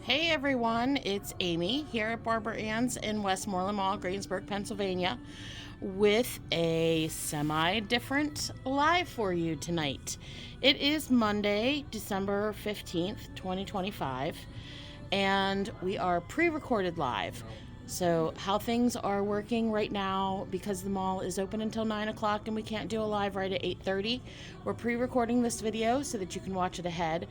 Hey everyone, it's Amy here at Barbara Ann's in Westmoreland Mall, Greensburg, Pennsylvania, with a semi-different live for you tonight. It is Monday, December 15th, 2025, and we are pre-recorded live. So how things are working right now, because the mall is open until 9 o'clock and we can't do a live right at 8:30, we're pre-recording this video so that you can watch it ahead.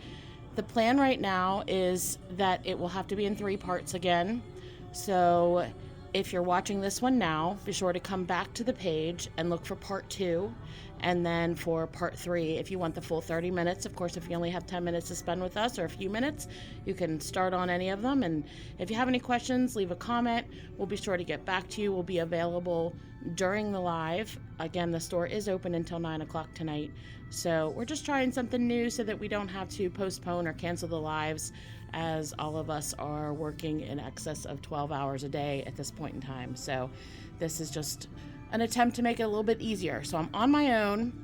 The plan right now is that it will have to be in 3 parts again. So if you're watching this one now, be sure to come back to the page and look for part 2. And then for part 3, if you want the full 30 minutes, of course, if you only have 10 minutes to spend with us or a few minutes, you can start on any of them. And if you have any questions, leave a comment. We'll be sure to get back to you. We'll be available during the live. Again, the store is open until 9 o'clock tonight. So we're just trying something new so that we don't have to postpone or cancel the lives, as all of us are working in excess of 12 hours a day at this point in time. So this is just an attempt to make it a little bit easier. So I'm on my own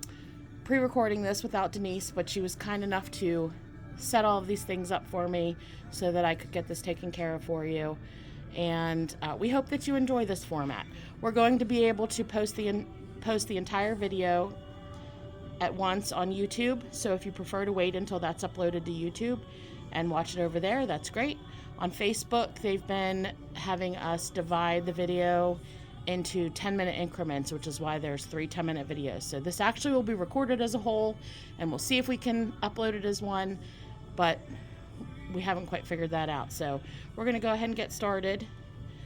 pre-recording this without Denise, but she was kind enough to set all of these things up for me so that I could get this taken care of for you. And we hope that you enjoy this format. We're going to be able to post the entire video at once on YouTube. So if you prefer to wait until that's uploaded to YouTube and watch it over there, that's great. On Facebook, they've been having us divide the video into 10-minute increments, which is why there's 3 10-minute videos. So this actually will be recorded as a whole, and we'll see if we can upload it as one, but we haven't quite figured that out. So we're gonna go ahead and get started.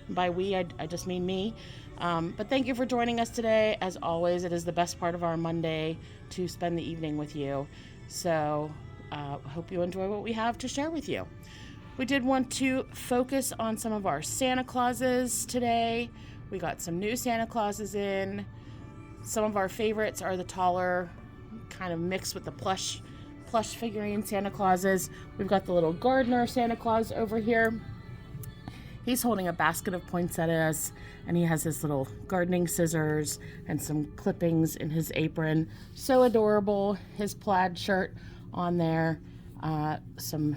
By we, I just mean me. But thank you for joining us today. As always, it is the best part of our Monday to spend the evening with you. So hope you enjoy what we have to share with you. We did want to focus on some of our Santa Clauses today. We got some new Santa Clauses in. Some of our favorites are the taller, kind of mixed with the plush figurine Santa Clauses. We've got the little gardener Santa Claus over here. He's holding a basket of poinsettias, and he has his little gardening scissors and some clippings in his apron. So adorable. His plaid shirt on there, some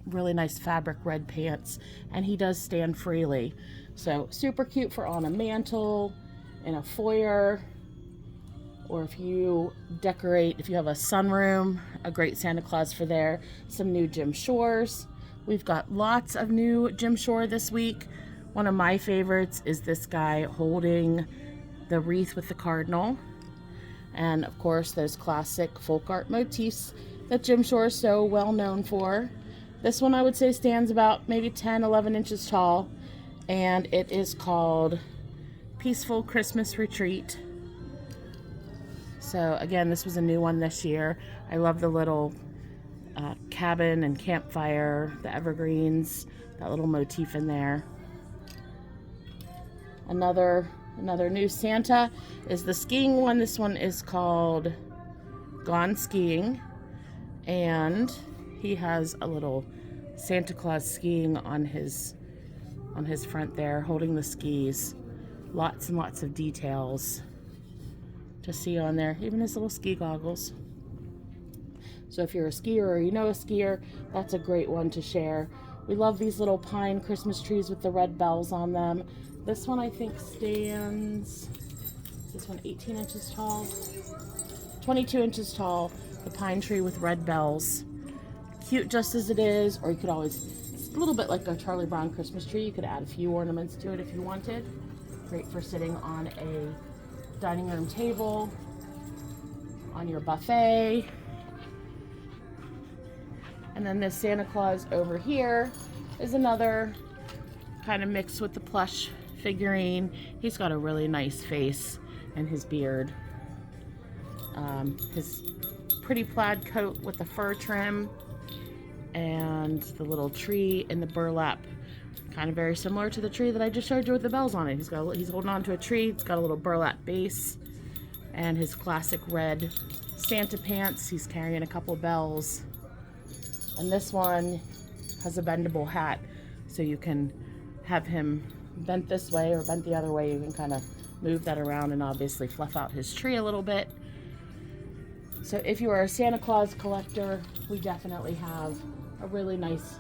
really nice fabric red pants, and he does stand freely. So super cute for on a mantle, in a foyer, or if you decorate, if you have a sunroom, a great Santa Claus for there. Some new Jim Shores. We've got lots of new Jim Shore this week. One of my favorites is this guy holding the wreath with the cardinal. And of course, those classic folk art motifs that Jim Shore is so well known for. This one I would say stands about maybe 10, 11 inches tall. And it is called Peaceful Christmas Retreat. So again, this was a new one this year. I love the little cabin and campfire, the evergreens, that little motif in there. Another new Santa is the skiing one. This one is called Gone Skiing, and he has a little Santa Claus skiing on his front there, holding the skis. Lots and lots of details to see on there, even his little ski goggles. So if you're a skier or you know a skier, that's a great one to share. We love these little pine Christmas trees with the red bells on them. This one I think stands, is this one 18 inches tall? 22 inches tall, the pine tree with red bells. Cute just as it is, or you could always, it's a little bit like a Charlie Brown Christmas tree. You could add a few ornaments to it if you wanted. Great for sitting on a dining room table, on your buffet. And then this Santa Claus over here is another kind of mixed with the plush figurine. He's got a really nice face and his beard. His pretty plaid coat with the fur trim and the little tree in the burlap. Kind of very similar to the tree that I just showed you with the bells on it. He's holding on to a tree. It's got a little burlap base and his classic red Santa pants. He's carrying a couple bells. And this one has a bendable hat, so you can have him bent this way or bent the other way. You can kind of move that around and obviously fluff out his tree a little bit. So if you are a Santa Claus collector, we definitely have a really nice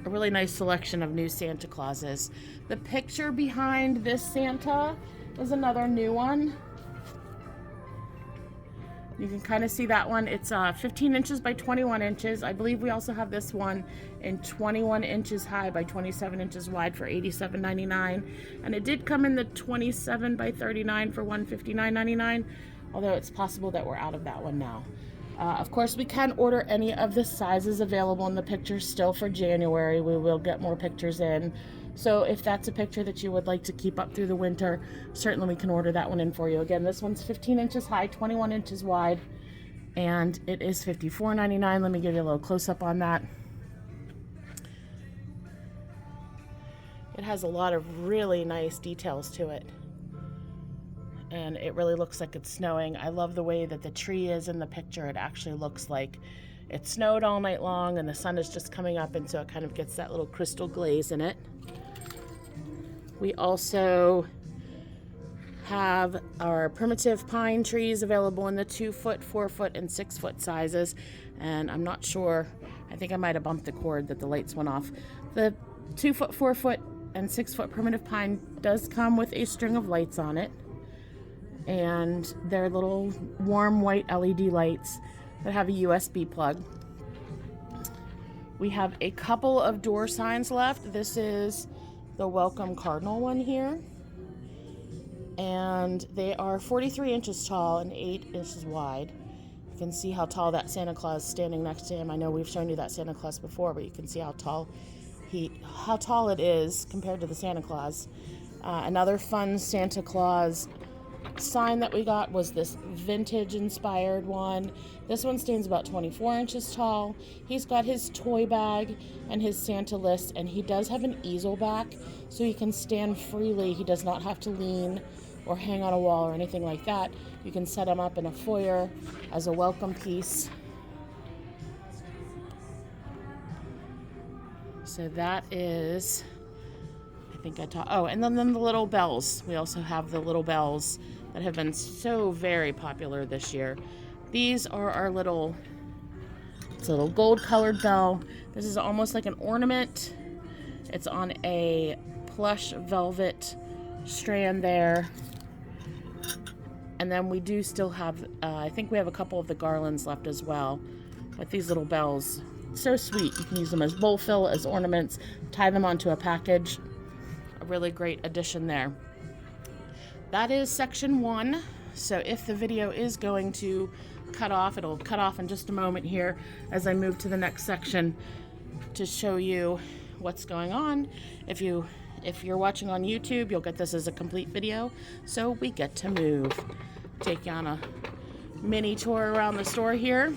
a really nice selection of new Santa Clauses. The picture behind this Santa is another new one. You can kind of see that one. It's 15 inches by 21 inches. I believe we also have this one in 21 inches high by 27 inches wide for $87.99. And it did come in the 27 by 39 for $159.99, although it's possible that we're out of that one now. Of course, we can order any of the sizes available in the pictures still for January. We will get more pictures in. So if that's a picture that you would like to keep up through the winter, certainly we can order that one in for you. Again, this one's 15 inches high, 21 inches wide, and it is $54.99. Let me give you a little close-up on that. It has a lot of really nice details to it, and it really looks like it's snowing. I love the way that the tree is in the picture. It actually looks like it snowed all night long and the sun is just coming up, and so it kind of gets that little crystal glaze in it. We also have our primitive pine trees available in the 2-foot, 4-foot, and 6-foot sizes. And I'm not sure, I think I might have bumped the cord that the lights went off. The 2-foot, 4-foot, and 6-foot primitive pine does come with a string of lights on it. And they're little warm white LED lights that have a USB plug. We have a couple of door signs left. This is the Welcome Cardinal one here, and they are 43 inches tall and 8 inches wide. You can see how tall that Santa Claus is standing next to him. I know we've shown you that Santa Claus before, but you can see how tall it is compared to the Santa Claus. Another fun Santa Claus sign that we got was this vintage inspired one. This one stands about 24 inches tall. He's got his toy bag and his Santa list, and he does have an easel back so he can stand freely. He does not have to lean or hang on a wall or anything like that. You can set him up in a foyer as a welcome piece. So that is, I think I taught, oh, and then the little bells. We also have the little bells that have been so very popular this year. These are our it's a little gold colored bell. This is almost like an ornament. It's on a plush velvet strand there. And then we do still have, I think we have a couple of the garlands left as well. But these little bells, so sweet. You can use them as bowl fill, as ornaments, tie them onto a package. A really great addition there. That is section 1. So if the video is going to cut off, it'll cut off in just a moment here as I move to the next section to show you what's going on. If you're watching on YouTube, you'll get this as a complete video. So we get to move. Take you on a mini tour around the store here.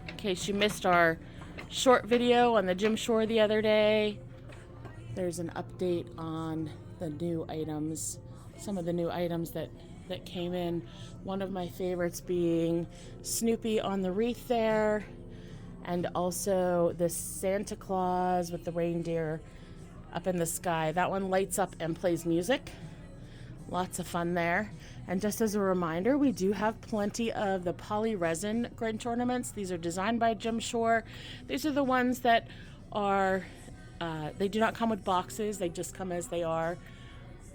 In case you missed our short video on the Jim Shore the other day, there's an update on the new items, some of the new items that came in. One of my favorites being Snoopy on the wreath there, and also the Santa Claus with the reindeer up in the sky. That one lights up and plays music. Lots of fun there. And just as a reminder, we do have plenty of the poly resin Grinch ornaments. These are designed by Jim Shore. These are the ones that are, they do not come with boxes. They just come as they are.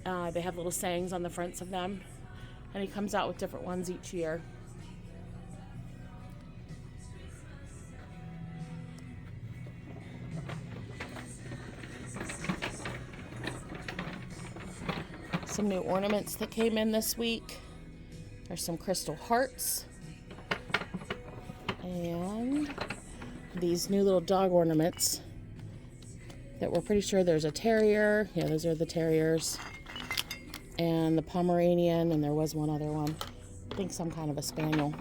They have little sayings on the fronts of them. And he comes out with different ones each year. Some new ornaments that came in this week. There's some crystal hearts. And these new little dog ornaments that we're pretty sure there's a terrier. Yeah, those are the terriers. And the Pomeranian, and there was one other one. I think some kind of a spaniel.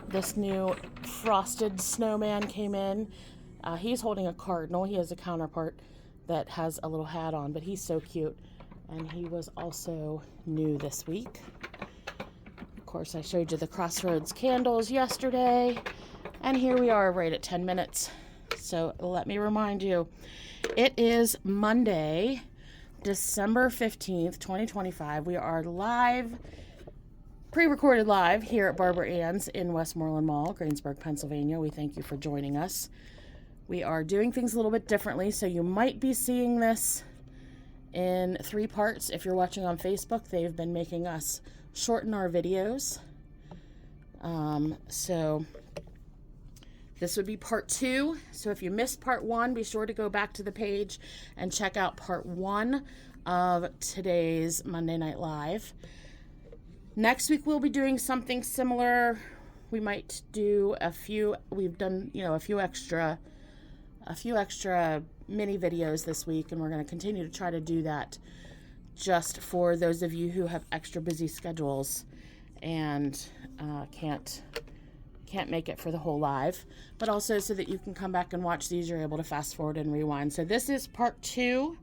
This new frosted snowman came in. He's holding a cardinal. He has a counterpart that has a little hat on, but he's so cute. And he was also new this week. Of course, I showed you the Crossroads candles yesterday, and here we are right at 10 minutes. So let me remind you, it is Monday, December 15th, 2025. We are live, pre-recorded live here at Barbara Ann's in Westmoreland Mall, Greensburg, Pennsylvania. We thank you for joining us. We are doing things a little bit differently, so you might be seeing this in 3 parts. If you're watching on Facebook, they've been making us shorten our videos. So this would be part 2. So if you missed part 1, be sure to go back to the page and check out part 1 of today's Monday Night Live. Next week we'll be doing something similar. We might do we've done, a few extra mini videos this week, and we're going to continue to try to do that just for those of you who have extra busy schedules and can't make it for the whole live, but also so that you can come back and watch these. You're able to fast forward and rewind. So this is part 2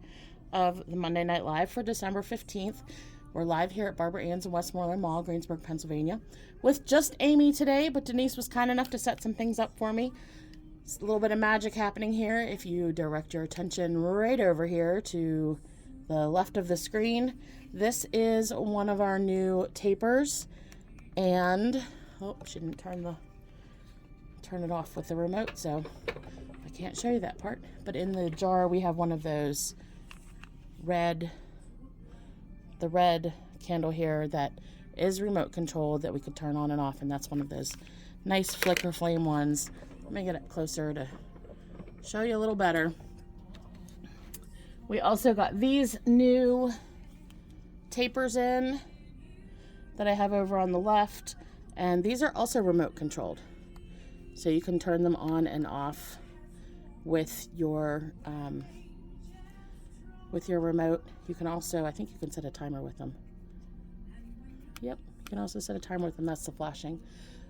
of the Monday Night Live for December 15th. We're live here at Barbara Ann's in Westmoreland Mall, Greensburg, Pennsylvania, with just Amy today, but Denise was kind enough to set some things up for me. It's a little bit of magic happening here. If you direct your attention right over here to the left of the screen, this is one of our new tapers, and she didn't turn it off with the remote, so I can't show you that part. But in the jar we have one of those red candle here that is remote controlled that we could turn on and off, and that's one of those nice flicker flame ones. Let me get it closer to show you a little better. We also got these new tapers in that I have over on the left, and these are also remote controlled. So you can turn them on and off with your remote. You can also, I think you can set a timer with them. Yep, you can also set a timer with them. That's the flashing.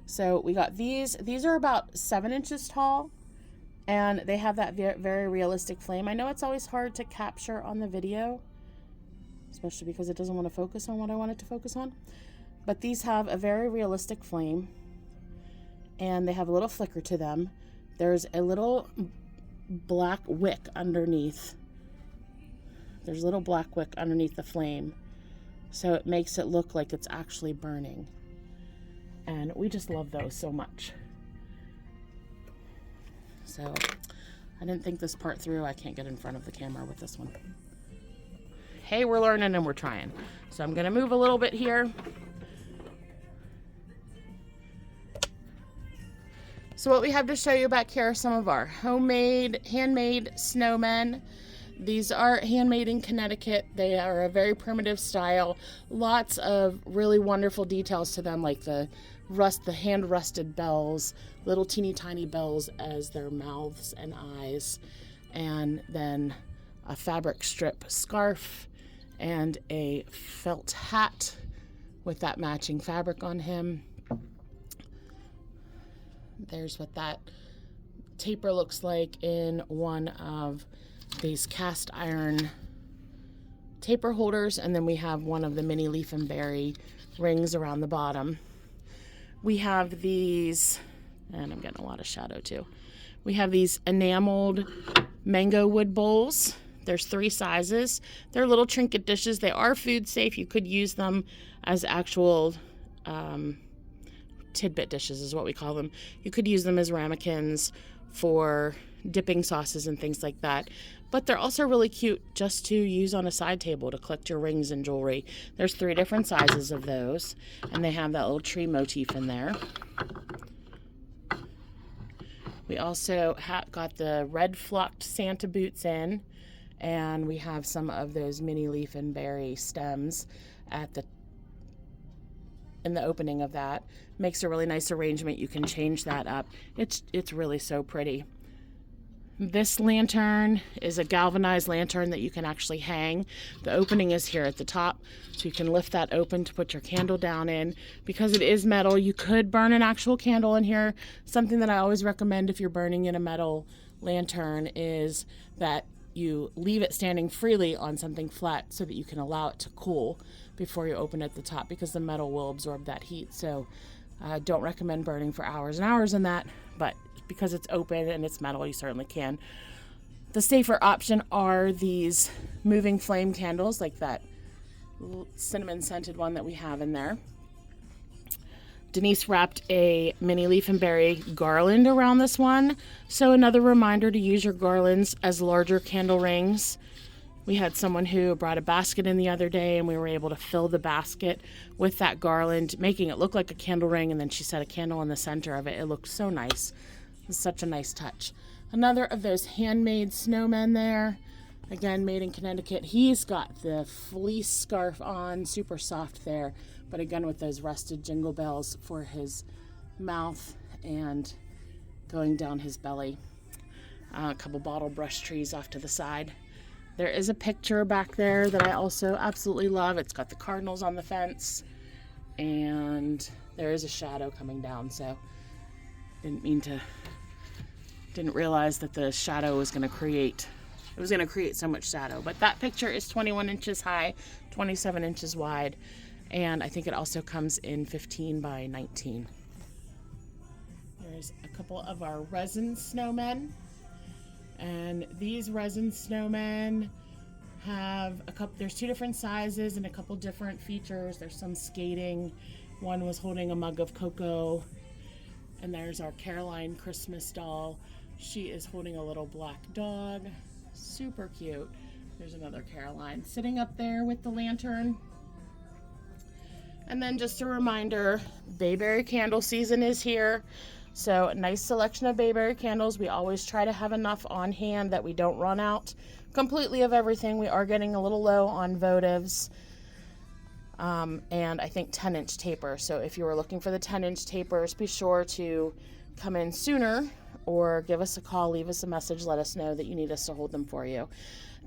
So we got these. These are about 7 inches tall, and they have that very realistic flame. I know it's always hard to capture on the video, especially because it doesn't want to focus on what I want it to focus on. But these have a very realistic flame, and they have a little flicker to them. There's a little black wick underneath. There's a little black wick underneath the flame, so it makes it look like it's actually burning. And we just love those so much. So I didn't think this part through. I can't get in front of the camera with this one. Hey, we're learning and we're trying. So I'm gonna move a little bit here. So what we have to show you back here are some of our handmade snowmen. These are handmade in Connecticut. They are a very primitive style. Lots of really wonderful details to them, like the hand rusted bells, little teeny tiny bells as their mouths and eyes, and then a fabric strip scarf and a felt hat with that matching fabric on him. There's what that taper looks like in one of these cast iron taper holders, and then we have one of the mini leaf and berry rings around the bottom. We have these, and I'm getting a lot of shadow too. We have these enameled mango wood bowls. There's 3 sizes. They're little trinket dishes. They are food safe. You could use them as actual tidbit dishes is what we call them. You could use them as ramekins for dipping sauces and things like that. But they're also really cute just to use on a side table to collect your rings and jewelry. There's 3 different sizes of those, and they have that little tree motif in there. We also got the red flocked Santa boots in, and we have some of those mini leaf and berry stems in the opening of that. Makes a really nice arrangement. You can change that up. It's really so pretty. This lantern is a galvanized lantern that you can actually hang. The opening is here at the top, so you can lift that open to put your candle down in. Because it is metal, you could burn an actual candle in here. Something that I always recommend if you're burning in a metal lantern is that you leave it standing freely on something flat so that you can allow it to cool before you open at the top, because the metal will absorb that heat. So don't recommend burning for hours and hours in that, but because it's open and it's metal, you certainly can. The safer option are these moving flame candles, like that cinnamon scented one that we have in there. Denise wrapped a mini leaf and berry garland around this one. So another reminder to use your garlands as larger candle rings. We had someone who brought a basket in the other day, and we were able to fill the basket with that garland, making it look like a candle ring, and then she set a candle in the center of it. It looked so nice. It's such a nice touch. Another of those handmade snowmen there. Again, made in Connecticut. He's got the fleece scarf on, super soft there, but again with those rusted jingle bells for his mouth and going down his belly. A couple bottle brush trees off to the side. There is a picture back there that I also absolutely love. It's got the cardinals on the fence, and there is a shadow coming down, so didn't realize that the shadow was going to create so much shadow. But that picture is 21 inches high, 27 inches wide, and I think it also comes in 15 by 19. There's a couple of our resin snowmen, and these resin snowmen have there's two different sizes and a couple different features. There's some skating. One was holding a mug of cocoa, and there's our Caroline Christmas doll. She is holding a little black dog. Super cute. There's another Caroline sitting up there with the lantern. And then just a reminder, bayberry candle season is here. So a nice selection of bayberry candles. We always try to have enough on hand that we don't run out completely of everything. We are getting a little low on votives. And I think 10-inch taper. So if you were looking for the 10-inch tapers, be sure to come in sooner or give us a call, leave us a message, let us know that you need us to hold them for you.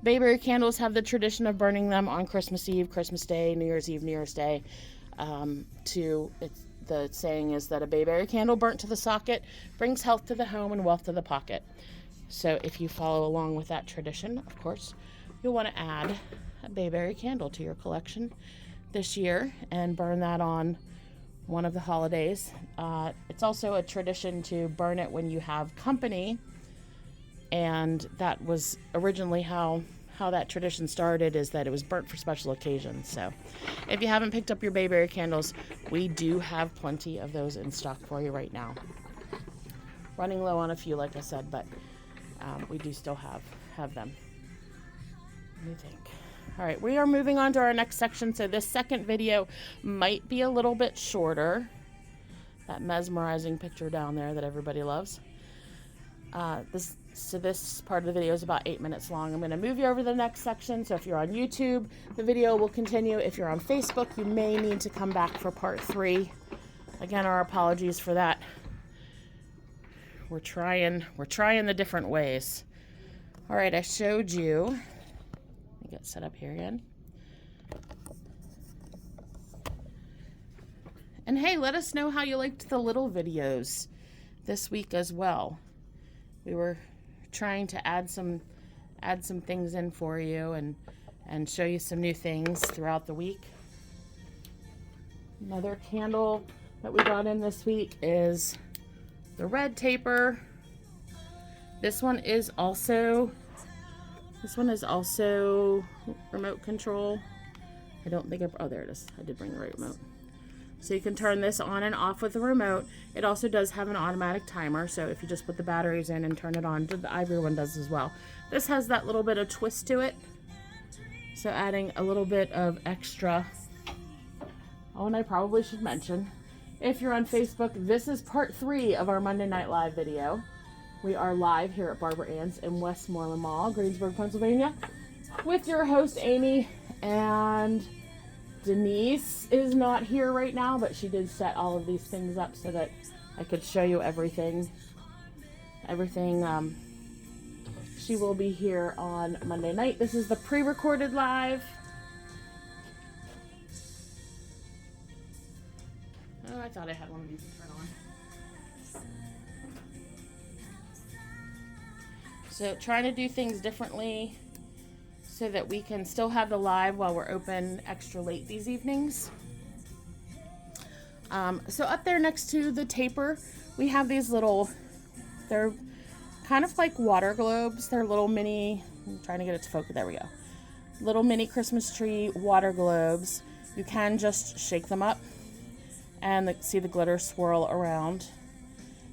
Bayberry candles have the tradition of burning them on Christmas Eve, Christmas Day, New Year's Eve, New Year's Day. The saying is that a bayberry candle burnt to the socket brings health to the home and wealth to the pocket. So if you follow along with that tradition, of course, you'll want to add a bayberry candle to your collection this year and burn that on one of the holidays. It's also a tradition to burn it when you have company, and that was originally how that tradition started, is that it was burnt for special occasions. So if you haven't picked up your bayberry candles, we do have plenty of those in stock for you right now. Running low on a few, like I said, but we do still have them. What do you think? All right, we are moving on to our next section. So this second video might be a little bit shorter. That mesmerizing picture down there that everybody loves. This part of the video is about 8 minutes long. I'm going to move you over to the next section. So if you're on YouTube, the video will continue. If you're on Facebook, you may need to come back for part 3. Again, our apologies for that. We're trying the different ways. All right, I showed you. Let me get set up here again. And hey, let us know how you liked the little videos this week as well. We were trying to add some things in for you and show you some new things throughout the week. Another candle that we got in this week is the red taper. This one is also remote control. I don't think oh, there it is. I did bring the right remote. So you can turn this on and off with the remote. It also does have an automatic timer, so if you just put the batteries in and turn it on, the ivory one does as well. This has that little bit of twist to it, so adding a little bit of extra. Oh, and I probably should mention, if you're on Facebook, this is part 3 of our Monday Night Live video. We are live here at Barbara Ann's in Westmoreland Mall, Greensburg, Pennsylvania, with your host, Amy, and Denise is not here right now, but she did set all of these things up so that I could show you everything. She will be here on Monday night. This is the pre-recorded live. Oh, I thought I had one of these to turn on. So trying to do things differently so that we can still have the live while we're open extra late these evenings. So up there next to the taper, we have these little, they're kind of like water globes. They're little mini, I'm trying to get it to focus, there we go. Little mini Christmas tree water globes. You can just shake them up and see the glitter swirl around.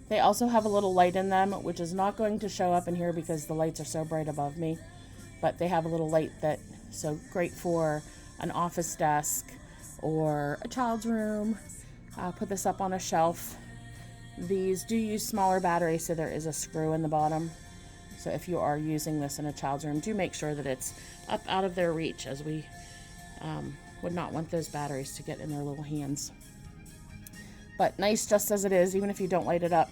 They also have a little light in them, which is not going to show up in here because the lights are so bright above me. But they have a little light that's so great for an office desk or a child's room. Put this up on a shelf. These do use smaller batteries, so there is a screw in the bottom. So if you are using this in a child's room, do make sure that it's up out of their reach, as we would not want those batteries to get in their little hands. But nice just as it is, even if you don't light it up,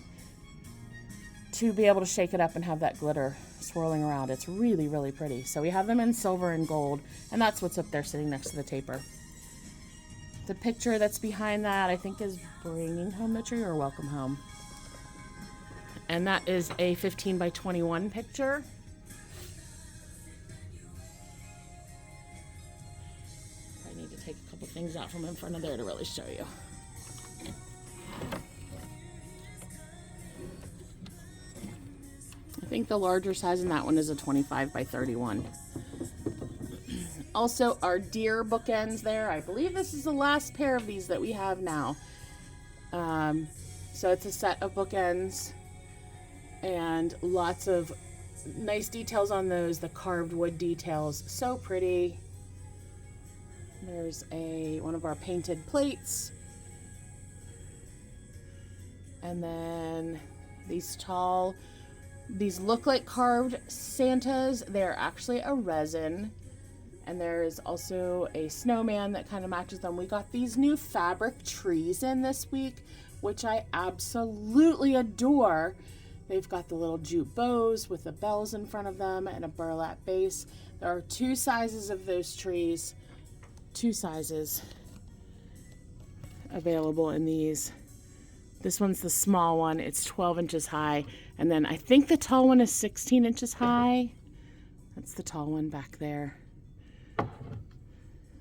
to be able to shake it up and have that glitter swirling around. It's really, really pretty. So we have them in silver and gold, and that's what's up there sitting next to the taper. The picture that's behind that, I think, is Bringing Home the Tree or Welcome Home. And that is a 15 by 21 picture. I need to take a couple things out from in front of there to really show you. I think the larger size in that one is a 25 by 31. Also, our deer bookends there. I believe this is the last pair of these that we have now. So it's a set of bookends and lots of nice details on those. The carved wood details, so pretty. There's one of our painted plates. And then these look like carved Santas. They're actually a resin. And there's also a snowman that kind of matches them. We got these new fabric trees in this week, which I absolutely adore. They've got the little jute bows with the bells in front of them and a burlap base. There are 2 sizes of those trees. 2 sizes available in these. This one's the small one. It's 12 inches high. And then I think the tall one is 16 inches high. That's the tall one back there.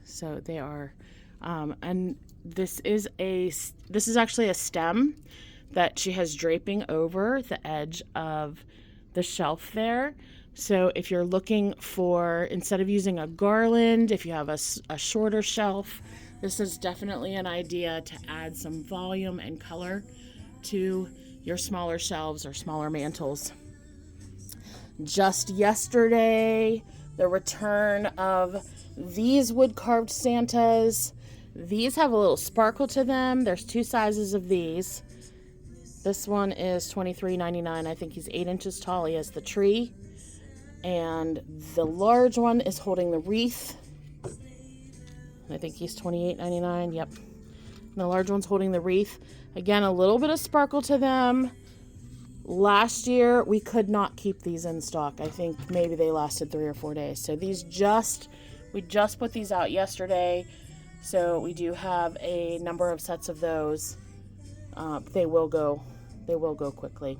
So they are, and this is actually a stem that she has draping over the edge of the shelf there. So if you're looking for, instead of using a garland, if you have a shorter shelf, this is definitely an idea to add some volume and color to your smaller shelves or smaller mantles. Just yesterday, the return of these wood carved Santas. These have a little sparkle to them. There's 2 sizes of these. This one is $23.99. I think he's 8 inches tall. He has the tree. And the large one is holding the wreath. I think he's $28.99. Yep. And the large one's holding the wreath. Again, a little bit of sparkle to them. Last year, we could not keep these in stock. I think maybe they lasted 3 or 4 days. So we just put these out yesterday. So we do have a number of sets of those. They will go quickly.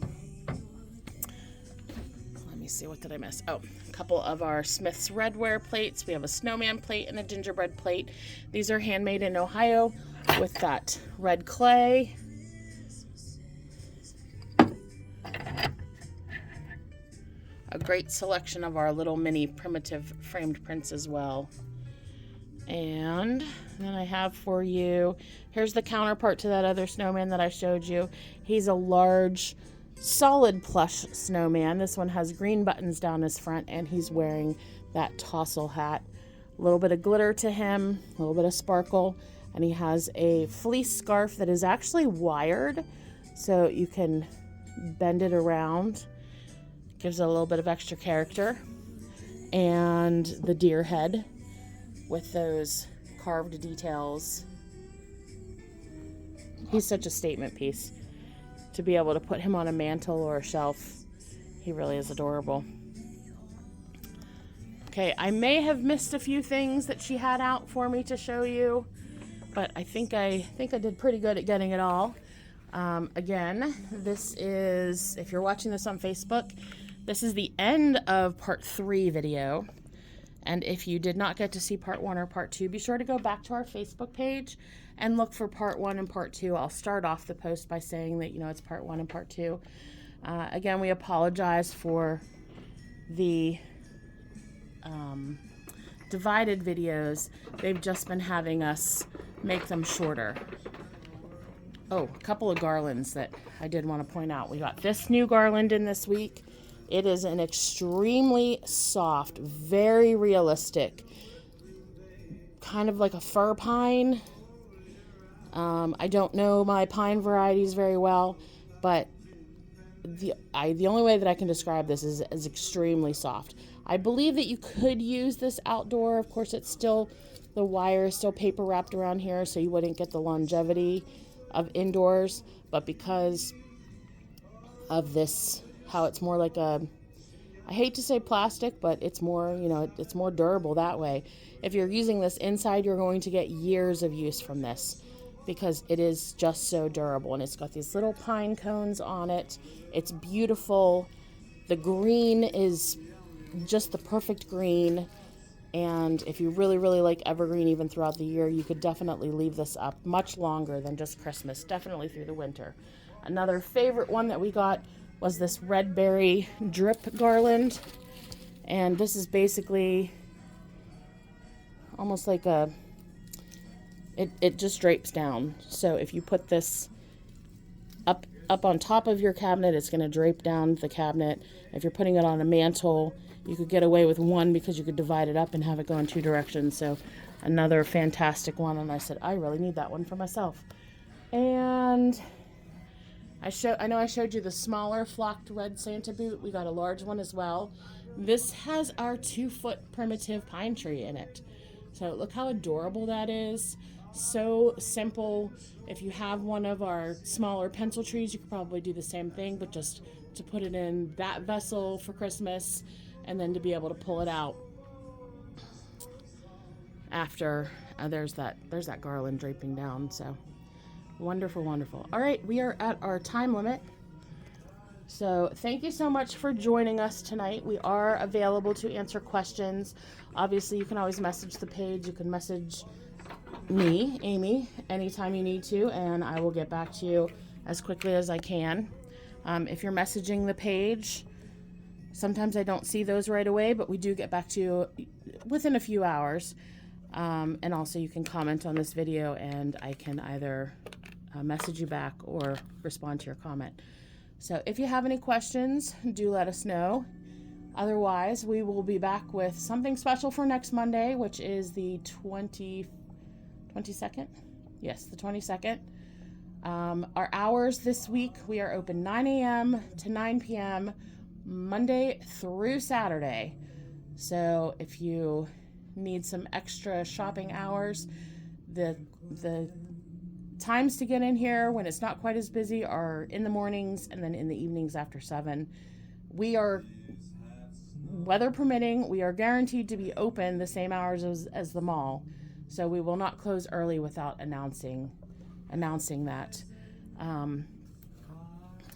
Let me see, what did I miss? Oh, a couple of our Smith's Redware plates. We have a snowman plate and a gingerbread plate. These are handmade in Ohio with that red clay. A great selection of our little mini primitive framed prints as well. And then I have for you, here's the counterpart to that other snowman that I showed you. He's a large, solid plush snowman. This one has green buttons down his front, and he's wearing that tassel hat. A little bit of glitter to him, a little bit of sparkle, and he has a fleece scarf that is actually wired, so you can bend it around. Gives it a little bit of extra character. And the deer head with those carved details. He's such a statement piece. To be able to put him on a mantle or a shelf, he really is adorable. Okay, I may have missed a few things that she had out for me to show you, but I think I did pretty good at getting it all. Again, this is, if you're watching this on Facebook, this is the end of part 3 video. And if you did not get to see part 1 or part 2, be sure to go back to our Facebook page and look for part 1 and part 2. I'll start off the post by saying that, it's part 1 and part 2. Again, we apologize for the divided videos. They've just been having us make them shorter. Oh, a couple of garlands that I did want to point out. We got this new garland in this week. It is an extremely soft, very realistic, kind of like a fir pine. I don't know my pine varieties very well, but the only way that I can describe this is extremely soft. I believe that you could use this outdoor. Of course, it's still, the wire is still paper wrapped around here, so you wouldn't get the longevity of indoors, but because of this, how it's more like a, I hate to say plastic, but it's more, it's more durable that way. If you're using this inside, you're going to get years of use from this because it is just so durable, and it's got these little pine cones on it. It's beautiful. The green is just the perfect green. And if you really, really like evergreen even throughout the year, you could definitely leave this up much longer than just Christmas, definitely through the winter. Another favorite one that we got was this red berry drip garland. And this is basically almost like it just drapes down. So if you put this up on top of your cabinet, it's going to drape down the cabinet. If you're putting it on a mantle, you could get away with one because you could divide it up and have it go in two directions. So another fantastic one. And I said, I really need that one for myself. And I know I showed you the smaller flocked red Santa boot. We got a large one as well. This has our 2-foot primitive pine tree in it. So look how adorable that is. So simple. If you have one of our smaller pencil trees, you could probably do the same thing, but just to put it in that vessel for Christmas, and then to be able to pull it out after there's that garland draping down. So wonderful, wonderful. All right, we are at our time limit. So thank you so much for joining us tonight. We are available to answer questions. Obviously, you can always message the page. You can message me, Amy, anytime you need to, and I will get back to you as quickly as I can. If you're messaging the page, sometimes I don't see those right away, but we do get back to you within a few hours. And also you can comment on this video and I can either message you back or respond to your comment. So if you have any questions, do let us know. Otherwise, we will be back with something special for next Monday, which is the 22nd? Yes, the 22nd. Our hours this week, we are open 9 a.m. to 9 p.m. Monday through Saturday. So if you need some extra shopping hours, the times to get in here when it's not quite as busy are in the mornings and then in the evenings after 7. We are, weather permitting, we are guaranteed to be open the same hours as the mall. So we will not close early without announcing that.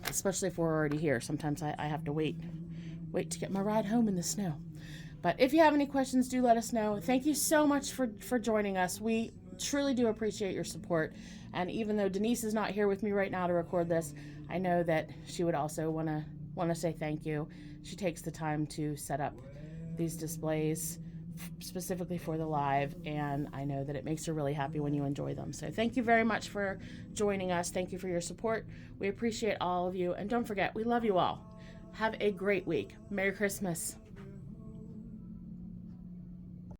Especially if we're already here. Sometimes I have to wait to get my ride home in the snow. But if you have any questions, do let us know. Thank you so much for joining us. We truly do appreciate your support. And even though Denise is not here with me right now to record this, I know that she would also want to say thank you. She takes the time to set up these displays specifically for the live, and I know that it makes her really happy when you enjoy them. So thank you very much for joining us. Thank you for your support. We appreciate all of you, and don't forget, we love you all. Have a great week. Merry Christmas.